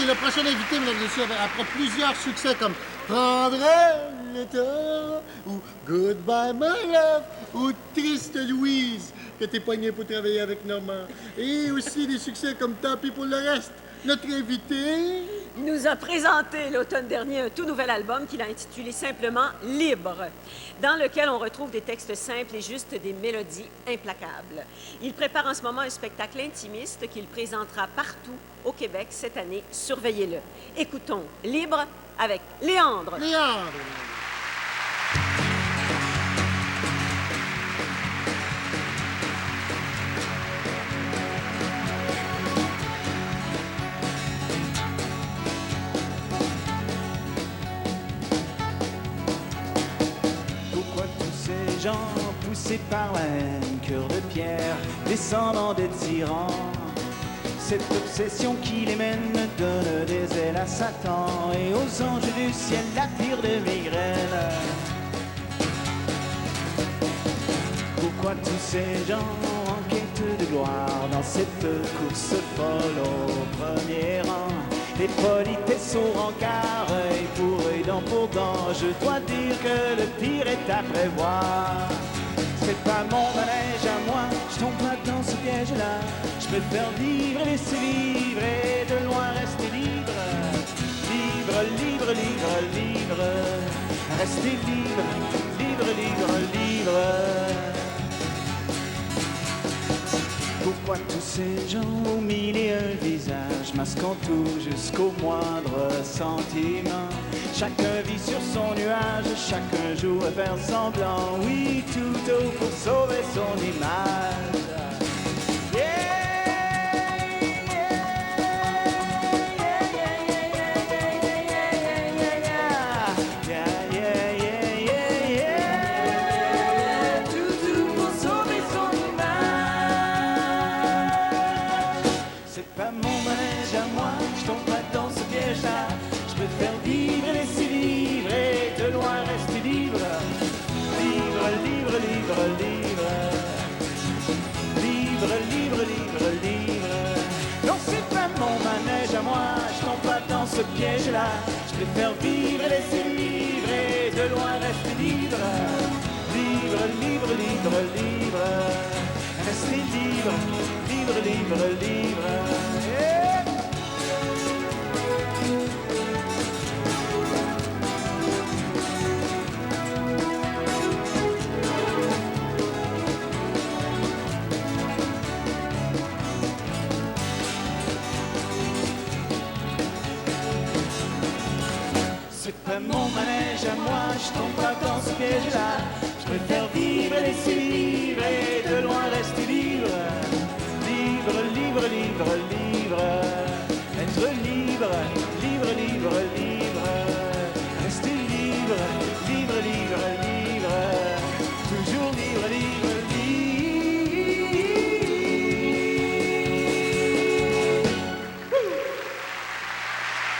le prochain invité, mesdames et messieurs, après plusieurs succès comme Prendrai le temps, ou Goodbye My Love, ou Triste Louise, que t'es poigné pour travailler avec Normand. Et aussi des succès comme Tant pis pour le reste. Notre invité... Il nous a présenté l'automne dernier un tout nouvel album qu'il a intitulé simplement Libre, dans lequel on retrouve des textes simples et juste des mélodies implacables. Il prépare en ce moment un spectacle intimiste qu'il présentera partout au Québec cette année. Surveillez-le. Écoutons Libre avec Léandre. Léandre! Gens poussés par la haine, cœur de pierre, descendants des tyrans. Cette obsession qui les mène donne des ailes à Satan et aux anges du ciel la pire de migraine. Pourquoi tous ces gens en quête de gloire dans cette course folle au premier rang? Les politesses sont rencard, œil pour œil, dent pour dent. Je dois dire que le pire est à prévoir. C'est pas mon manège à moi, je tombe pas dans ce piège-là. Je préfère vivre et laisser vivre et de loin rester libre. Libre, libre, libre, libre. Rester libre, libre, libre, libre. Pourquoi tous ces gens aux mille et un visages, masquant tout jusqu'au moindre sentiment? Chacun vit sur son nuage, chacun joue à faire semblant. Oui, tout haut pour sauver son image. Ce piège-là, je préfère vivre et laisser vivre et de loin rester libre. Libre, libre, libre, libre. Rester libre, libre, libre, libre. Yeah. Mon manège à moi, je tombe pas dans ce piège-là. Je préfère vivre et laisser vivre et de loin rester libre. Libre, libre, libre, libre. Être libre, libre, libre, libre. Rester libre, libre, libre, libre. Toujours libre, libre, libre.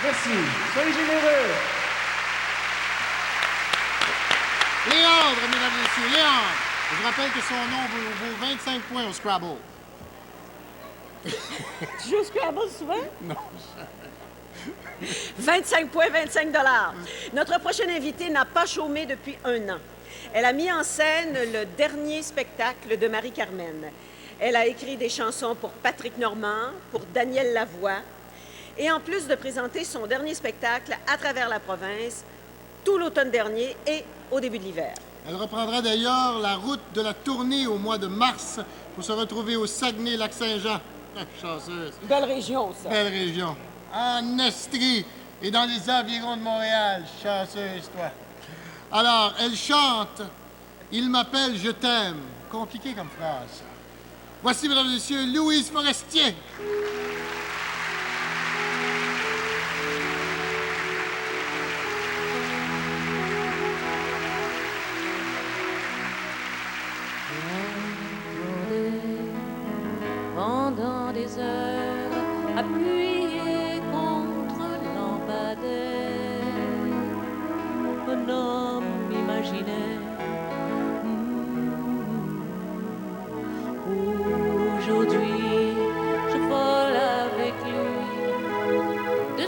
Merci, soyez généreux. Léandre, mesdames et messieurs, Léandre. Je rappelle que son nom vaut 25 points au Scrabble. Tu joues au Scrabble souvent? Non. 25 points, 25 $. Notre prochaine invitée n'a pas chômé depuis 1 an. Elle a mis en scène le dernier spectacle de Marie-Carmen. Elle a écrit des chansons pour Patrick Normand, pour Daniel Lavoie. Et en plus de présenter son dernier spectacle à travers la province, tout l'automne dernier et au début de l'hiver. Elle reprendra d'ailleurs la route de la tournée au mois de mars pour se retrouver au Saguenay-Lac-Saint-Jean. Chanceuse. Belle région, ça. Belle région. En Estrie et dans les environs de Montréal. Chanceuse, toi. Alors, elle chante « Il m'appelle, je t'aime ». Compliqué comme phrase. Voici, mesdames et messieurs, Louise Forestier. Pendant des heures, appuyé contre lampadaire, un homme imaginaire. Aujourd'hui, je vole avec lui de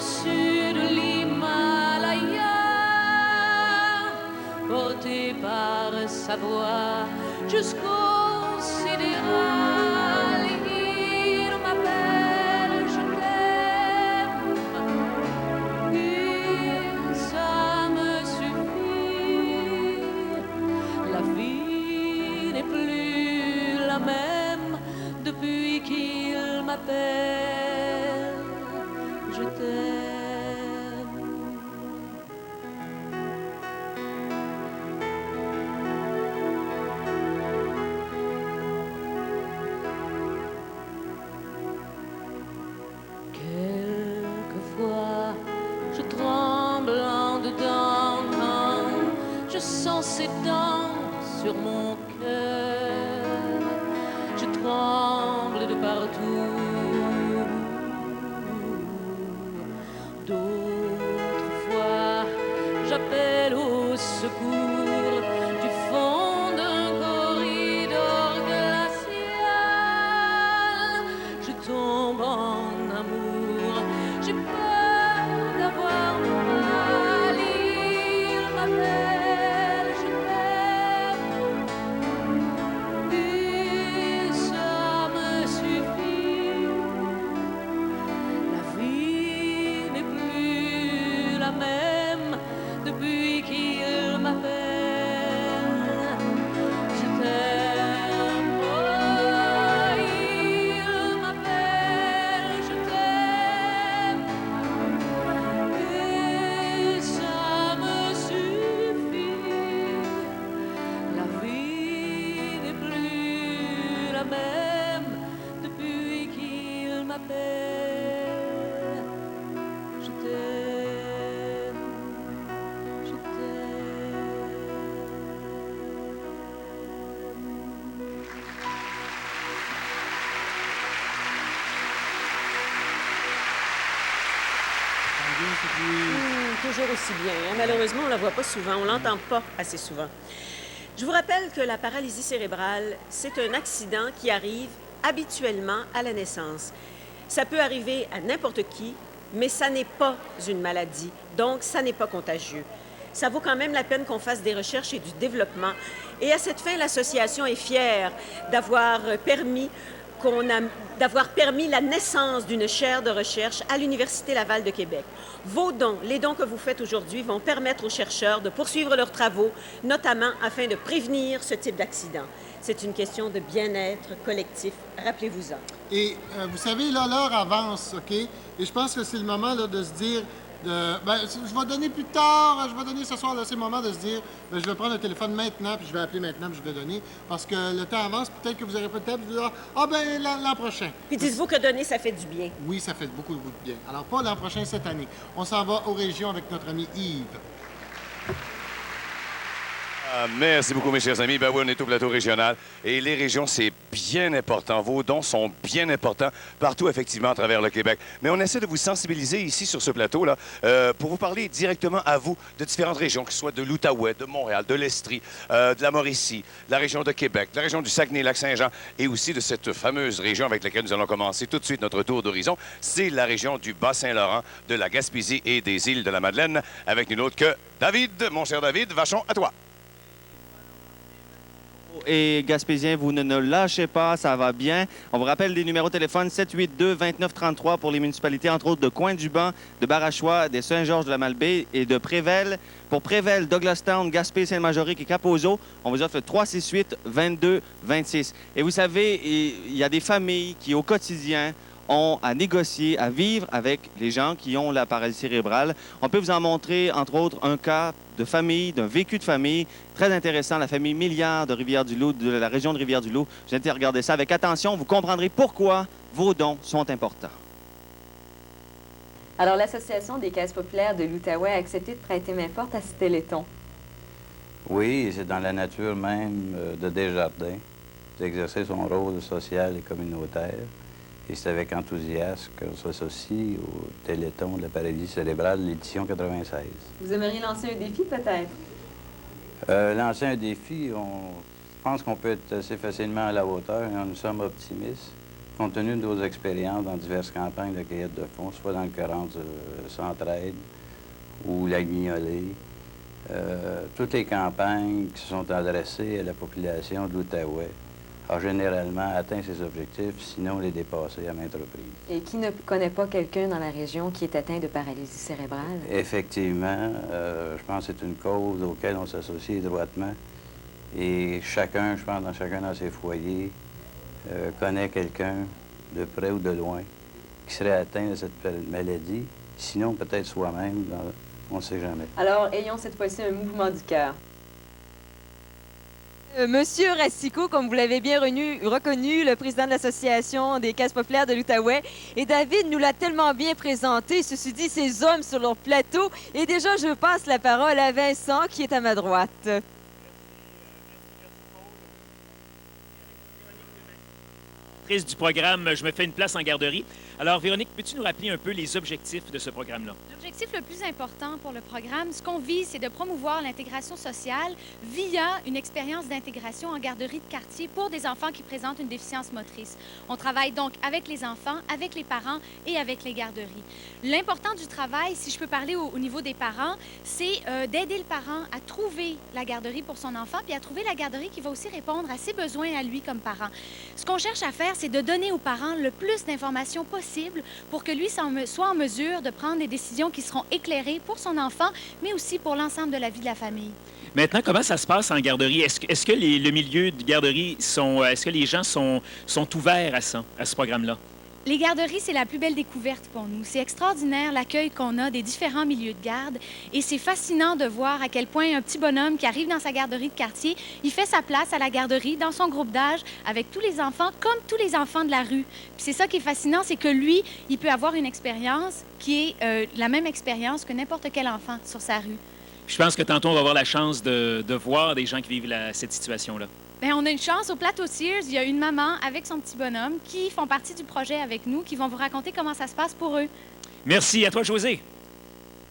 sa voix jusqu'au sidéral. Il m'appelle, je t'aime, et ça me suffit. La vie n'est plus la même depuis qu'il m'appelle, je t'aime. Quelquefois, je tremble en dedans quand je sens ses dents sur mon cœur. Je tremble de partout. D'autres fois, j'appelle au secours du fond d'un corridor glacial. Je tombe en amour, j'ai peur d'avoir mal. Il m'appelle, je t'aime, et ça me suffit. La vie n'est plus la même depuis qu'il m'appelle, je t'aime. Oh, il m'appelle, je t'aime, et ça me suffit. La vie n'est plus la même depuis qu'il m'appelle, je t'aime, je Toujours aussi bien. Hein? Malheureusement, on la voit pas souvent. On l'entend pas assez souvent. Je vous rappelle que la paralysie cérébrale, c'est un accident qui arrive habituellement à la naissance. Ça peut arriver à n'importe qui, mais ça n'est pas une maladie. Donc, ça n'est pas contagieux. Ça vaut quand même la peine qu'on fasse des recherches et du développement. Et à cette fin, l'association est fière d'avoir permis la naissance d'une chaire de recherche à l'Université Laval de Québec. Vos dons, les dons que vous faites aujourd'hui, vont permettre aux chercheurs de poursuivre leurs travaux, notamment afin de prévenir ce type d'accident. C'est une question de bien-être collectif, rappelez-vous-en. Et vous savez, là, l'heure avance, OK? Et je pense que c'est le moment là, de se dire... je vais donner plus tard, je vais donner ce soir, là, c'est le moment de se dire, je vais prendre le téléphone maintenant, puis je vais appeler maintenant, puis je vais donner, parce que le temps avance, peut-être que vous aurez peut-être dit, l'an prochain. Puis dites-vous que donner, ça fait du bien. Oui, ça fait beaucoup de bien. Alors, pas l'an prochain, cette année. On s'en va aux régions avec notre ami Yves. Merci beaucoup, mes chers amis. Ben oui, on est au plateau régional. Et les régions, c'est bien important. Vos dons sont bien importants partout, effectivement, à travers le Québec. Mais on essaie de vous sensibiliser ici, sur ce plateau-là, pour vous parler directement à vous de différentes régions, que ce soit de l'Outaouais, de Montréal, de l'Estrie, de la Mauricie, de la région de Québec, de la région du Saguenay-Lac-Saint-Jean et aussi de cette fameuse région avec laquelle nous allons commencer tout de suite notre tour d'horizon. C'est la région du Bas-Saint-Laurent, de la Gaspésie et des îles de la Madeleine. Avec nul autre que David, mon cher David Vachon, à toi. Et Gaspésiens, vous ne lâchez pas, ça va bien. On vous rappelle des numéros de téléphone 782-2933 pour les municipalités, entre autres de Coin-du-Banc, de Barachois, de Saint-Georges-de-la-Malbaie et de Prével. Pour Prével, Douglastown, Gaspé, Saint-Majorique et Kaposo, on vous offre 368-22-26. Et vous savez, il y a des familles qui, au quotidien, ont à négocier, à vivre avec les gens qui ont la paralysie cérébrale. On peut vous en montrer, entre autres, un cas de famille, d'un vécu de famille très intéressant, la famille Milliard de Rivière-du-Loup, de la région de Rivière-du-Loup. Je vous invite à regarder ça avec attention. Vous comprendrez pourquoi vos dons sont importants. Alors, l'Association des caisses populaires de l'Outaouais a accepté de prêter main forte à ce téléthon. Oui, c'est dans la nature même de Desjardins d'exercer son rôle social et communautaire. Et c'est avec enthousiasme qu'on s'associe au Téléthon de la paralysie cérébrale, l'édition 96. Vous aimeriez lancer un défi, peut-être? Lancer un défi, je pense qu'on peut être assez facilement à la hauteur et nous sommes optimistes. Compte tenu de nos expériences dans diverses campagnes de cueillette de fonds, soit dans le Coran du Centraide ou la Guignolée, toutes les campagnes qui se sont adressées à la population de l'Outaouais ont généralement atteint ces objectifs, sinon les dépassés à maintes reprises. Et qui ne connaît pas quelqu'un dans la région qui est atteint de paralysie cérébrale? Effectivement, je pense que c'est une cause auquel on s'associe étroitement. Et chacun, je pense, dans chacun dans ses foyers, connaît quelqu'un, de près ou de loin, qui serait atteint de cette maladie. Sinon, peut-être soi-même, on ne sait jamais. Alors, ayons cette fois-ci un mouvement du cœur. Monsieur Racicot, comme vous l'avez bien reconnu, le président de l'Association des caisses populaires de l'Outaouais. Et David nous l'a tellement bien présenté, ceci dit, ces hommes sur leur plateau. Et déjà, je passe la parole à Vincent, qui est à ma droite. Du programme Je me fais une place en garderie. Alors, Véronique, peux-tu nous rappeler un peu les objectifs de ce programme-là? L'objectif le plus important pour le programme, ce qu'on vise, c'est de promouvoir l'intégration sociale via une expérience d'intégration en garderie de quartier pour des enfants qui présentent une déficience motrice. On travaille donc avec les enfants, avec les parents et avec les garderies. L'important du travail, si je peux parler au niveau des parents, c'est d'aider le parent à trouver la garderie pour son enfant puis à trouver la garderie qui va aussi répondre à ses besoins à lui comme parent. Ce qu'on cherche à faire, c'est de donner aux parents le plus d'informations possible pour que lui soit en mesure de prendre des décisions qui seront éclairées pour son enfant, mais aussi pour l'ensemble de la vie de la famille. Maintenant, comment ça se passe en garderie? Est-ce que le milieu de garderie est-ce que les gens sont ouverts à ça, à ce programme-là? Les garderies, c'est la plus belle découverte pour nous. C'est extraordinaire l'accueil qu'on a des différents milieux de garde et c'est fascinant de voir à quel point un petit bonhomme qui arrive dans sa garderie de quartier, il fait sa place à la garderie dans son groupe d'âge avec tous les enfants comme tous les enfants de la rue. Puis c'est ça qui est fascinant, c'est que lui, il peut avoir une expérience qui est la même expérience que n'importe quel enfant sur sa rue. Je pense que tantôt, on va avoir la chance de voir des gens qui vivent cette situation-là. Bien, on a une chance. Au plateau Sears, il y a une maman avec son petit bonhomme qui font partie du projet avec nous, qui vont vous raconter comment ça se passe pour eux. Merci. À toi, José.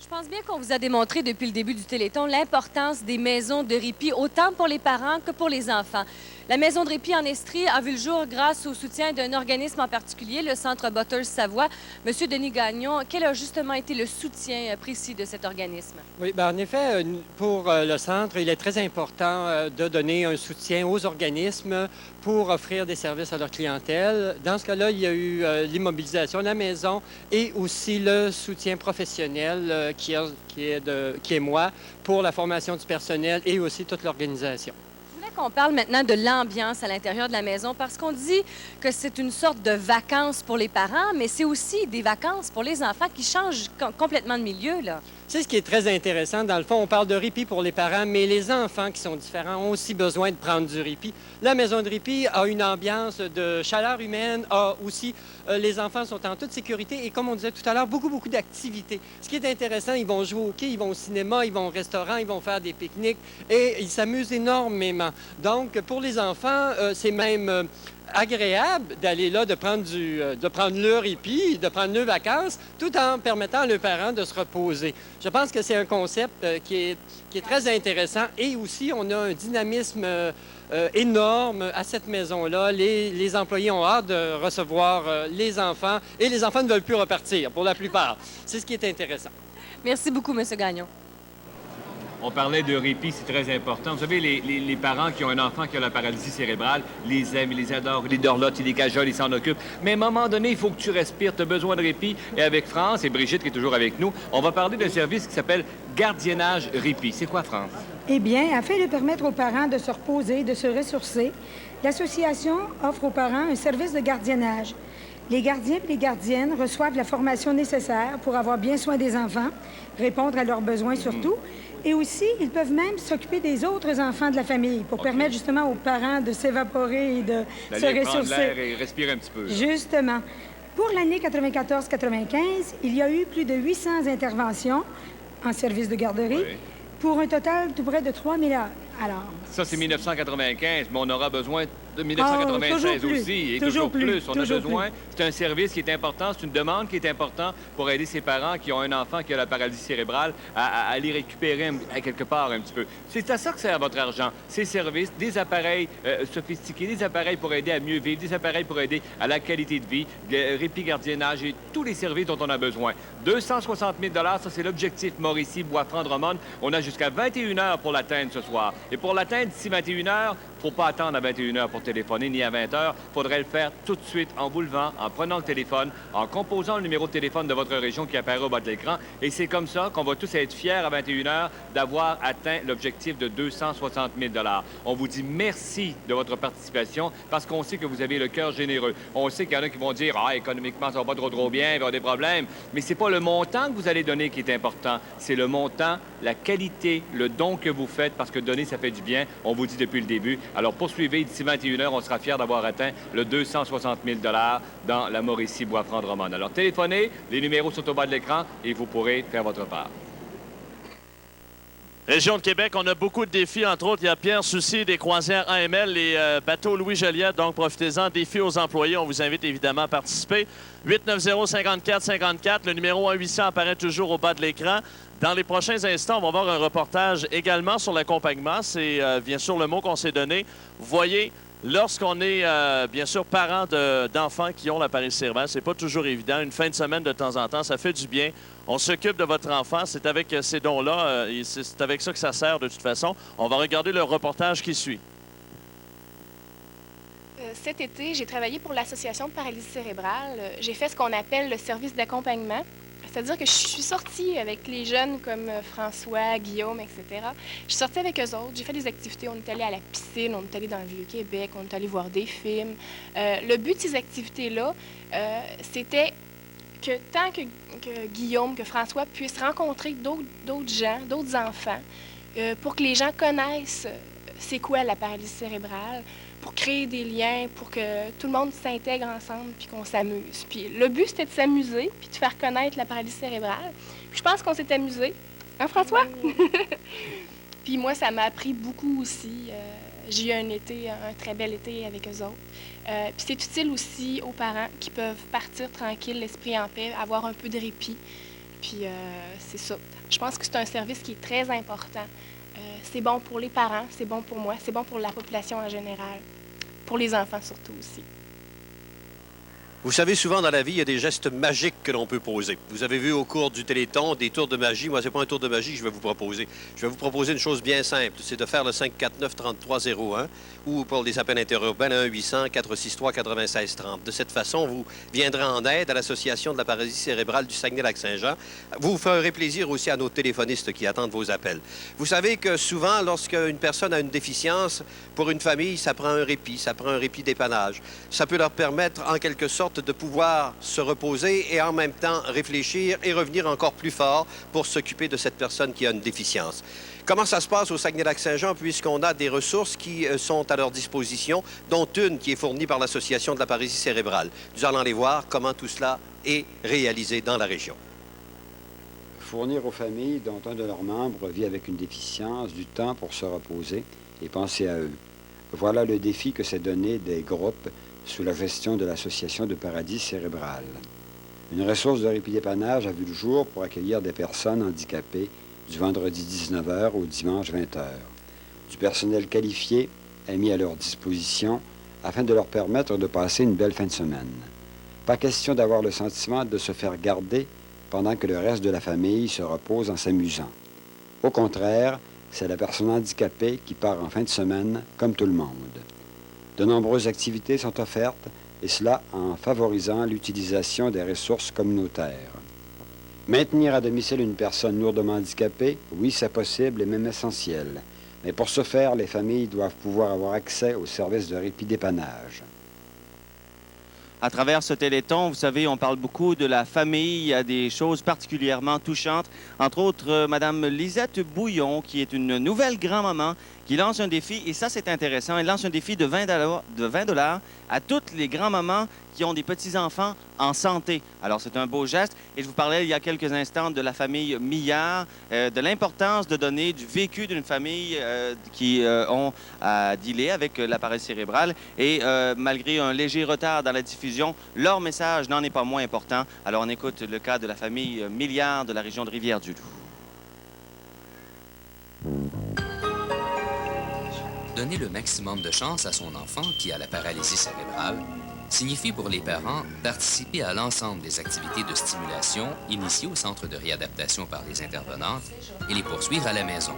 Je pense bien qu'on vous a démontré depuis le début du Téléthon l'importance des maisons de répit, autant pour les parents que pour les enfants. La maison de répit en Estrie a vu le jour grâce au soutien d'un organisme en particulier, le Centre Butters Savoie. Monsieur Denis Gagnon, quel a justement été le soutien précis de cet organisme? Oui, bien, en effet, pour le Centre, il est très important de donner un soutien aux organismes pour offrir des services à leur clientèle. Dans ce cas-là, il y a eu l'immobilisation de la maison et aussi le soutien professionnel qui est moi pour la formation du personnel et aussi toute l'organisation. On parle maintenant de l'ambiance à l'intérieur de la maison parce qu'on dit que c'est une sorte de vacances pour les parents, mais c'est aussi des vacances pour les enfants qui changent complètement de milieu, là. C'est ce qui est très intéressant. Dans le fond, on parle de répit pour les parents, mais les enfants qui sont différents ont aussi besoin de prendre du répit. La maison de répit a une ambiance de chaleur humaine, a aussi, les enfants sont en toute sécurité et comme on disait tout à l'heure, beaucoup d'activités. Ce qui est intéressant, ils vont jouer au hockey, ils vont au cinéma, ils vont au restaurant, ils vont faire des pique-niques et ils s'amusent énormément. Donc, pour les enfants, c'est même agréable d'aller là, de prendre leur répit, de prendre leurs vacances, tout en permettant à leurs parents de se reposer. Je pense que c'est un concept qui est très intéressant et aussi on a un dynamisme énorme à cette maison-là. Les employés ont hâte de recevoir les enfants et les enfants ne veulent plus repartir pour la plupart. C'est ce qui est intéressant. Merci beaucoup, M. Gagnon. On parlait de répit, c'est très important. Vous savez, les parents qui ont un enfant qui a la paralysie cérébrale, ils les aiment, ils les adorent, ils les dorlotent, ils les cajolent, ils s'en occupent. Mais à un moment donné, il faut que tu respires, tu as besoin de répit. Et avec France et Brigitte, qui est toujours avec nous, on va parler d'un service qui s'appelle Gardiennage Répit. C'est quoi, France? Eh bien, afin de permettre aux parents de se reposer, de se ressourcer, l'association offre aux parents un service de gardiennage. Les gardiens et les gardiennes reçoivent la formation nécessaire pour avoir bien soin des enfants, répondre à leurs besoins surtout, et aussi, ils peuvent même s'occuper des autres enfants de la famille pour permettre justement aux parents de s'évaporer et de se ressourcer. Prendre l'air et respirer un petit peu. Justement. Pour l'année 94-95, il y a eu plus de 800 interventions en service de garderie pour un total tout près de 3000 heures. Alors, Ça, c'est 1995, mais on aura besoin de 1996 toujours plus. aussi, et Toujours toujours plus. plus. On a Toujours besoin. C'est un service qui est important, c'est une demande qui est importante pour aider ces parents qui ont un enfant qui a la paralysie cérébrale à aller récupérer à quelque part un petit peu. C'est à ça que sert votre argent. Ces services, des appareils sophistiqués, des appareils pour aider à mieux vivre, des appareils pour aider à la qualité de vie, répit, gardiennage et tous les services dont on a besoin. 260 000 ça, c'est l'objectif Mauricie, Bois-Franc-Drummond. On a jusqu'à 21 h pour l'atteindre ce soir. Et pour l'atteindre d'ici 21 h, il ne faut pas attendre à 21 h pour téléphoner, ni à 20 h. Il faudrait le faire tout de suite en vous levant, en prenant le téléphone, en composant le numéro de téléphone de votre région qui apparaît au bas de l'écran. Et c'est comme ça qu'on va tous être fiers à 21 h d'avoir atteint l'objectif de 260 000 On vous dit merci de votre participation parce qu'on sait que vous avez le cœur généreux. On sait qu'il y en a qui vont dire « Ah, économiquement, ça va pas trop bien, il va y avoir des problèmes. » Mais c'est pas le montant que vous allez donner qui est important. C'est le montant, la qualité, le don que vous faites parce que donner, ça fait du bien. On vous dit depuis le début. Alors, poursuivez. D'ici 21 h, on sera fiers d'avoir atteint le 260 000 dans la Mauricie Bois-Franc-Drummond. Alors, téléphonez, les numéros sont au bas de l'écran et vous pourrez faire votre part. Région de Québec, on a beaucoup de défis. Entre autres, il y a Pierre Soucy des croisières AML, les bateaux Louis Joliette. Donc, profitez-en. Défis aux employés. On vous invite évidemment à participer. 890-54-54. Le numéro 1-800 apparaît toujours au bas de l'écran. Dans les prochains instants, on va voir un reportage également sur l'accompagnement. C'est bien sûr le mot qu'on s'est donné. Vous voyez, lorsqu'on est bien sûr parent d'enfants qui ont la paralysie cérébrale, c'est pas toujours évident. Une fin de semaine de temps en temps, ça fait du bien. On s'occupe de votre enfant. C'est avec ces dons-là, c'est avec ça que ça sert de toute façon. On va regarder le reportage qui suit. Cet été, j'ai travaillé pour l'Association de paralysie cérébrale. J'ai fait ce qu'on appelle le service d'accompagnement. C'est-à-dire que je suis sortie avec les jeunes comme François, Guillaume, etc. Je suis sortie avec eux autres, j'ai fait des activités. On est allé à la piscine, on est allé dans le Vieux-Québec, on est allé voir des films. Le but de ces activités-là, c'était que tant que Guillaume, que François puissent rencontrer d'autres gens, d'autres enfants, pour que les gens connaissent c'est quoi la paralysie cérébrale, pour créer des liens, pour que tout le monde s'intègre ensemble puis qu'on s'amuse. Puis le but, c'était de s'amuser puis de faire connaître la paralysie cérébrale. Puis je pense qu'on s'est amusé. Hein, François? Puis moi, ça m'a appris beaucoup aussi. J'ai eu un très bel été avec eux autres. Puis c'est utile aussi aux parents qui peuvent partir tranquille, l'esprit en paix, avoir un peu de répit. Puis c'est ça. Je pense que c'est un service qui est très important. C'est bon pour les parents, c'est bon pour moi, c'est bon pour la population en général, pour les enfants surtout aussi. Vous savez, souvent dans la vie, il y a des gestes magiques que l'on peut poser. Vous avez vu au cours du Téléthon des tours de magie. Moi, c'est pas un tour de magie que je vais vous proposer. Je vais vous proposer une chose bien simple. C'est de faire le 549-3301 ou pour les appels interurbains, le 1-800-463-9630. De cette façon, vous viendrez en aide à l'Association de la paralysie cérébrale du Saguenay-Lac-Saint-Jean. Vous ferez plaisir aussi à nos téléphonistes qui attendent vos appels. Vous savez que souvent, lorsqu'une personne a une déficience, pour une famille, ça prend un répit d'épanage. Ça peut leur permettre, en quelque sorte, de pouvoir se reposer et en même temps réfléchir et revenir encore plus fort pour s'occuper de cette personne qui a une déficience. Comment ça se passe au Saguenay-Lac-Saint-Jean puisqu'on a des ressources qui sont à leur disposition, dont une qui est fournie par l'Association de la paralysie cérébrale. Nous allons aller voir comment tout cela est réalisé dans la région. Fournir aux familles dont un de leurs membres vit avec une déficience du temps pour se reposer et penser à eux. Voilà le défi que s'est donné des groupes sous la gestion de l'Association de paralysie cérébrale. Une ressource de répit d'épanage a vu le jour pour accueillir des personnes handicapées du vendredi 19h au dimanche 20h. Du personnel qualifié est mis à leur disposition afin de leur permettre de passer une belle fin de semaine. Pas question d'avoir le sentiment de se faire garder pendant que le reste de la famille se repose en s'amusant. Au contraire, c'est la personne handicapée qui part en fin de semaine comme tout le monde. De nombreuses activités sont offertes, et cela en favorisant l'utilisation des ressources communautaires. Maintenir à domicile une personne lourdement handicapée, oui, c'est possible et même essentiel. Mais pour ce faire, les familles doivent pouvoir avoir accès aux services de répit d'épanage. À travers ce Téléthon, vous savez, on parle beaucoup de la famille. Il y a des choses particulièrement touchantes. Entre autres, Mme Lisette Bouillon, qui est une nouvelle grand-maman qui lance un défi, et ça, c'est intéressant. Il lance un défi de 20 $ à toutes les grands-mamans qui ont des petits-enfants en santé. Alors, c'est un beau geste. Et je vous parlais il y a quelques instants de la famille Millard, de l'importance de donner du vécu d'une famille qui ont à dealer avec l'appareil cérébral. Et malgré un léger retard dans la diffusion, leur message n'en est pas moins important. Alors, on écoute le cas de la famille Millard de la région de Rivière-du-Loup. Donner le maximum de chance à son enfant qui a la paralysie cérébrale signifie pour les parents participer à l'ensemble des activités de stimulation initiées au centre de réadaptation par les intervenantes et les poursuivre à la maison.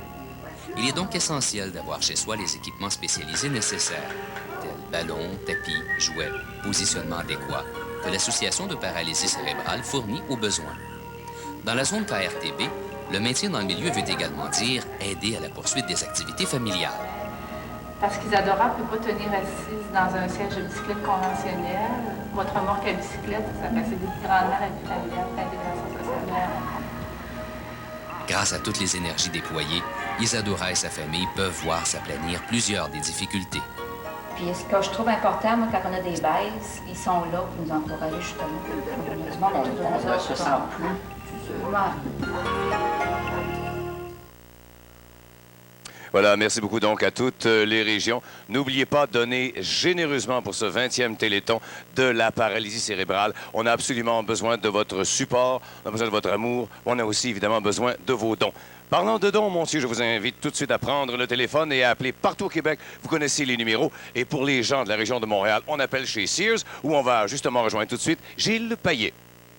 Il est donc essentiel d'avoir chez soi les équipements spécialisés nécessaires, tels ballons, tapis, jouets, positionnement adéquat, que l'Association de paralysie cérébrale fournit aux besoins. Dans la zone KRTB, le maintien dans le milieu veut également dire aider à la poursuite des activités familiales. Parce qu'Isadora ne peut pas tenir assise dans un siège de bicyclette conventionnel. Votre remorque à bicyclette, ça facilite grandement la vie familiale, l'intégration sociale. Grâce à toutes les énergies déployées, Isadora et sa famille peuvent voir s'aplanir plusieurs des difficultés. Puis ce que je trouve important, moi, quand on a des baisses, ils sont là pour nous encourager justement. On a du monde autour de nous, se sent plus. Voilà, merci beaucoup donc à toutes les régions. N'oubliez pas de donner généreusement pour ce 20e Téléthon de la paralysie cérébrale. On a absolument besoin de votre support, on a besoin de votre amour, on a aussi évidemment besoin de vos dons. Parlant de dons, monsieur, je vous invite tout de suite à prendre le téléphone et à appeler partout au Québec. Vous connaissez les numéros. Et pour les gens de la région de Montréal, on appelle chez Sears, où on va justement rejoindre tout de suite Gilles Payet.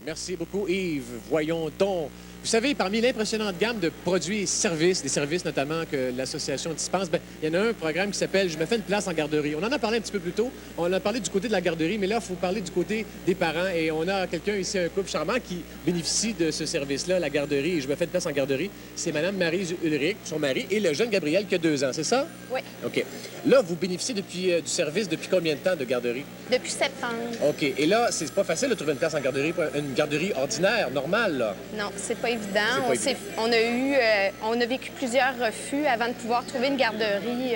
Merci beaucoup, Yves. Voyons donc. Vous savez, parmi l'impressionnante gamme de produits et services, des services notamment que l'association dispense, il y en a un programme qui s'appelle « Je me fais une place en garderie ». On en a parlé un petit peu plus tôt. On a parlé du côté de la garderie, mais là, il faut parler du côté des parents. Et on a quelqu'un ici, un couple charmant, qui bénéficie de ce service-là, la garderie. Et je me fais une place en garderie. C'est Mme Maryse Ulrich, son mari, et le jeune Gabriel qui a 2 ans, c'est ça? Oui. OK. Là, vous bénéficiez du service depuis combien de temps de garderie? Depuis septembre. OK. Et là, c'est pas facile de trouver une place en garderie, une garderie ordinaire, normale, là? Non, c'est pas évident. On a vécu plusieurs refus avant de pouvoir trouver une garderie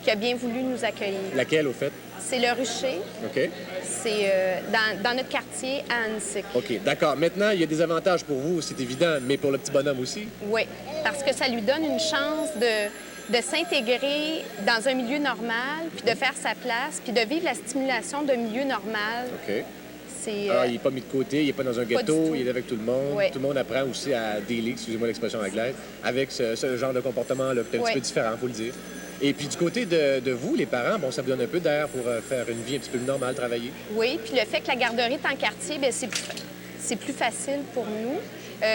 qui a bien voulu nous accueillir. Laquelle, au fait? C'est le Rucher. OK. C'est dans notre quartier, à Annecy. OK, d'accord. Maintenant, il y a des avantages pour vous, c'est évident, mais pour le petit bonhomme aussi? Oui, parce que ça lui donne une chance de s'intégrer dans un milieu normal, puis de faire sa place, puis de vivre la stimulation d'un milieu normal. OK. Alors, il n'est pas mis de côté, il n'est pas dans un ghetto, il est avec tout le monde. Oui. Tout le monde apprend aussi à dealer, excusez-moi l'expression anglaise, avec ce genre de comportement-là, peut-être un petit peu différent, il faut le dire. Et puis du côté de vous, les parents, bon, ça vous donne un peu d'air pour faire une vie un petit peu plus normale, travailler. Oui, puis le fait que la garderie est en quartier, bien, c'est plus facile pour nous.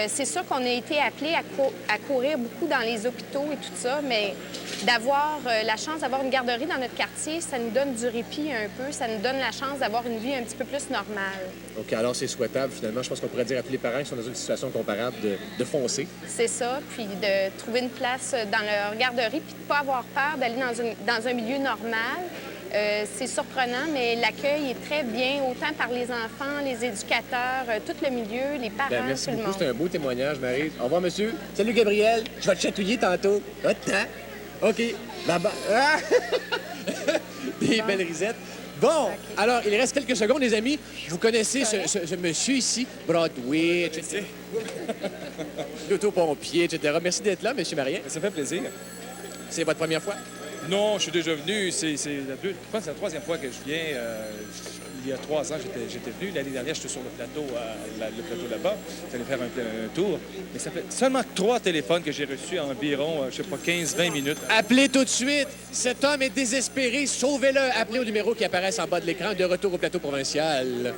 C'est sûr qu'on a été appelés à courir beaucoup dans les hôpitaux et tout ça, mais d'avoir la chance d'avoir une garderie dans notre quartier, ça nous donne du répit un peu, ça nous donne la chance d'avoir une vie un petit peu plus normale. OK, alors c'est souhaitable, finalement. Je pense qu'on pourrait dire à tous les parents qui sont dans une situation comparable de foncer. C'est ça, puis de trouver une place dans leur garderie, puis de ne pas avoir peur d'aller dans un milieu normal. C'est surprenant, mais l'accueil est très bien, autant par les enfants, les éducateurs, tout le milieu, les parents, merci tout le beaucoup, monde. c'est un beau témoignage, Marie. Au revoir, monsieur. Salut, Gabriel. Je vais te chatouiller tantôt. Attends. OK. Bye-bye. Ah! Des belles risettes. Bon, alors, il reste quelques secondes, les amis. Vous connaissez ce monsieur ici, Broadway, etc. L'auto-pompier, etc. Merci d'être là, monsieur Marien. Ça fait plaisir. C'est votre première fois? Non, je suis déjà venu. Je pense que c'est la 3e fois que je viens. Il y a 3 ans, j'étais venu. L'année dernière, j'étais sur le plateau, le plateau là-bas. J'allais faire un tour. Mais ça fait seulement 3 téléphones que j'ai reçus en environ, je sais pas, 15-20 minutes. Appelez tout de suite. Cet homme est désespéré. Sauvez-le. Appelez au numéro qui apparaît en bas de l'écran. De retour au plateau provincial.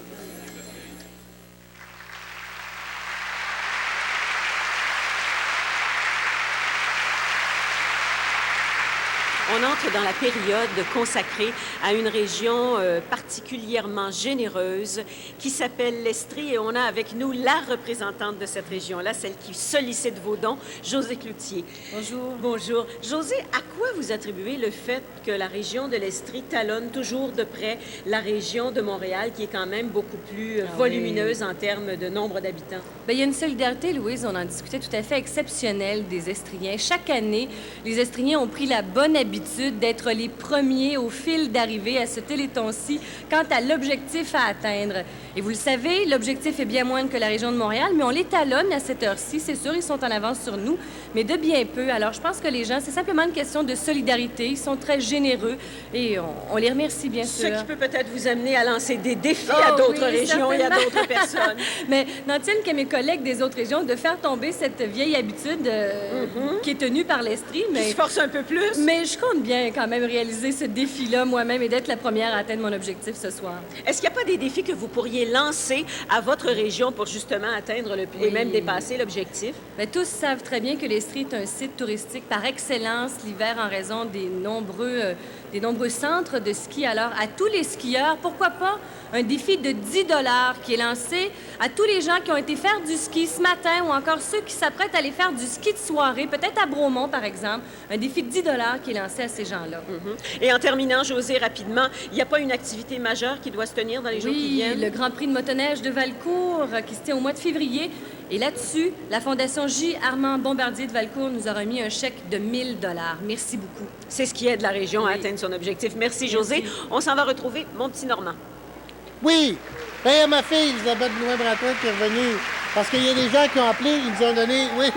On entre dans la période consacrée à une région particulièrement généreuse qui s'appelle l'Estrie et on a avec nous la représentante de cette région-là, celle qui sollicite vos dons, Josée Cloutier. Bonjour. Bonjour. Josée, à quoi vous attribuez le fait que la région de l'Estrie talonne toujours de près la région de Montréal qui est quand même beaucoup plus volumineuse en termes de nombre d'habitants? Bien, il y a une solidarité, Louise, on en discutait tout à fait exceptionnelle des Estriens. Chaque année, les Estriens ont pris la bonne habitude l'habitude d'être les premiers au fil d'arrivée à ce Téléthon-ci quant à l'objectif à atteindre. Et vous le savez, l'objectif est bien moindre que la région de Montréal, mais on les talonne à cette heure-ci. C'est sûr, ils sont en avance sur nous, mais de bien peu. Alors, je pense que les gens, c'est simplement une question de solidarité. Ils sont très généreux et on les remercie, bien sûr. Ce qui peut peut-être vous amener à lancer des défis à d'autres régions et à d'autres personnes. Mais n'en tiennent qu'à mes collègues des autres régions de faire tomber cette vieille habitude qui est tenue par l'Estrie. Mais qui se force un peu plus. Mais je compte bien quand même réaliser ce défi-là moi-même et d'être la première à atteindre mon objectif ce soir. Est-ce qu'il n'y a pas des défis que vous pourriez lancer à votre région pour justement atteindre et même dépasser l'objectif? Bien, tous savent très bien que l'Estrie est un site touristique par excellence l'hiver en raison des nombreux centres de ski. Alors, à tous les skieurs, pourquoi pas un défi de 10 $ qui est lancé à tous les gens qui ont été faire du ski ce matin ou encore ceux qui s'apprêtent à aller faire du ski de soirée, peut-être à Bromont, par exemple. Un défi de 10 $ qui est lancé à ces gens-là. Et en terminant, Josée, rapidement, il n'y a pas une activité majeure qui doit se tenir dans les jours qui viennent? Le Grand Prix de motoneige de Valcourt qui se tient au mois de février. Et là-dessus, la Fondation J. Armand Bombardier de Valcourt nous a remis un chèque de 1 000 $. Merci beaucoup. C'est ce qui aide la région à atteindre son objectif. Merci, Josée. On s'en va retrouver mon petit Normand. Oui. Ben, il y a ma fille, Elisabeth Blouin-Bratouin, qui est revenue. Parce qu'il y a des gens qui ont appelé, ils nous ont donné... Oui.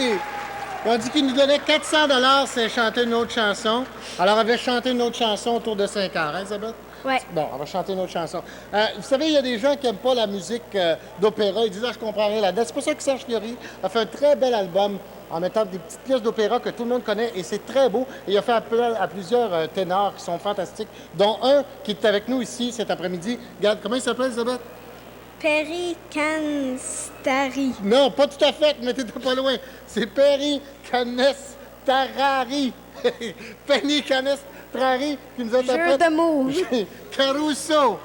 Ils ont dit qu'ils nous donnaient 400 $ si elle chantait une autre chanson. Alors, elle avait chanté une autre chanson autour de 5 heures, hein, Elisabeth? Oui. Bon, on va chanter une autre chanson. Vous savez, il y a des gens qui n'aiment pas la musique d'opéra. Ils disent « Ah, je comprends rien là-dedans ». C'est pour ça que Serge Fiori a fait un très bel album en mettant des petites pièces d'opéra que tout le monde connaît, et c'est très beau. Et il a fait appel à plusieurs ténors qui sont fantastiques, dont un qui est avec nous ici cet après-midi. Regarde, comment il s'appelle, Elisabeth? Perry Canstari. Non, pas tout à fait, mais t'étais pas loin. C'est Perry Canestrari. Penny Canestrari qui nous a tapé. Jeu de mots. Caruso.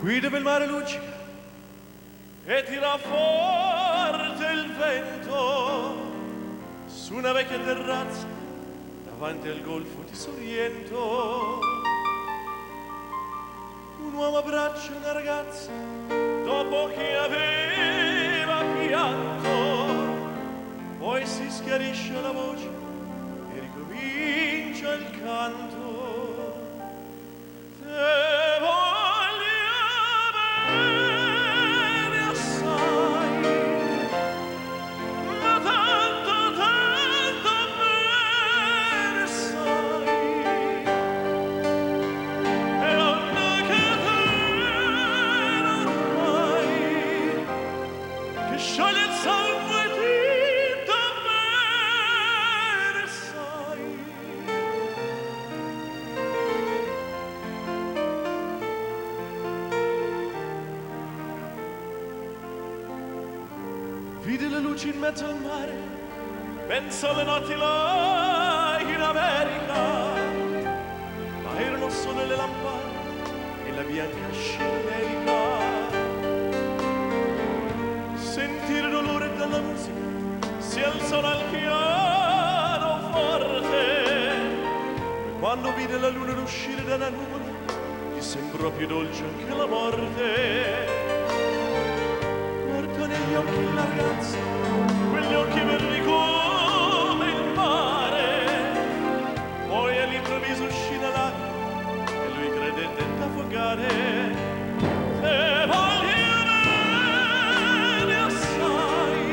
Qui dove il mare luccica e tira forte il vento su una vecchia terrazza davanti al golfo di Sorrento. Un uomo abbraccia una ragazza dopo che aveva pianto, poi si schiarisce la voce e ricomincia il canto. Te voglio bene assai, ma tanto, tanto bene sai, e donna che te non mai, che scioglie il sangue tinto bene sai. Vide le luci in mezzo al mare, pensa alle notti là in America, ma erano solo le lampade e la bianca scellerica. Sentire l'olore della musica, si alzò dal piano forte, e quando vide la luna uscire dalla nuvola, gli sembrò più dolce anche la morte. Negli occhi la ragazza, quegli occhi verdi come il mare, poi all'improvviso uscì la lacrima e lui credette d'affogare. Te voglio bene assai,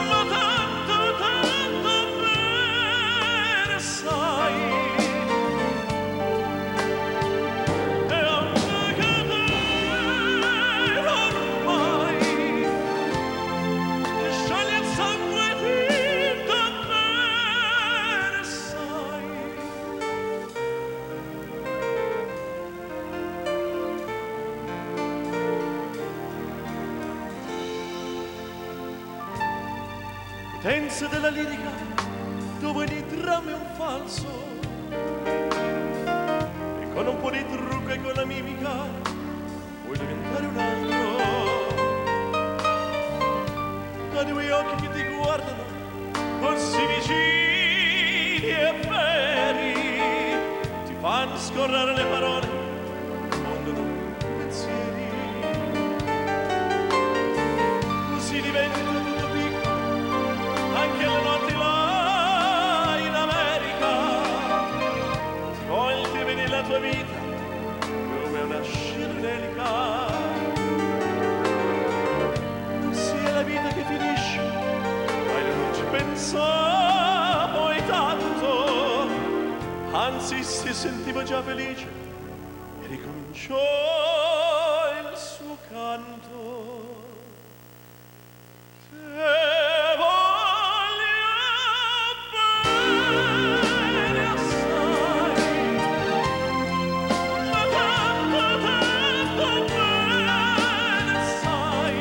ma tanto, tanto bene sai. Tense della lirica, dove ogni dramma è un falso, e con un po' di trucco e con la mimica vuoi diventare un altro. Ma due occhi che ti guardano così vicini e veri ti fanno scorrere le parole, fondono i pensieri. Così diventa tutto piccolo, anche le notti là in America. Ti volti e vedi la tua vita come una scirdenica. Se è la vita che finisce, ma io non ci pensavo poi tanto, anzi si sentiva già felice e ricominciò il suo canto. Te voglio bene assai, ma tanto, tanto bene sai.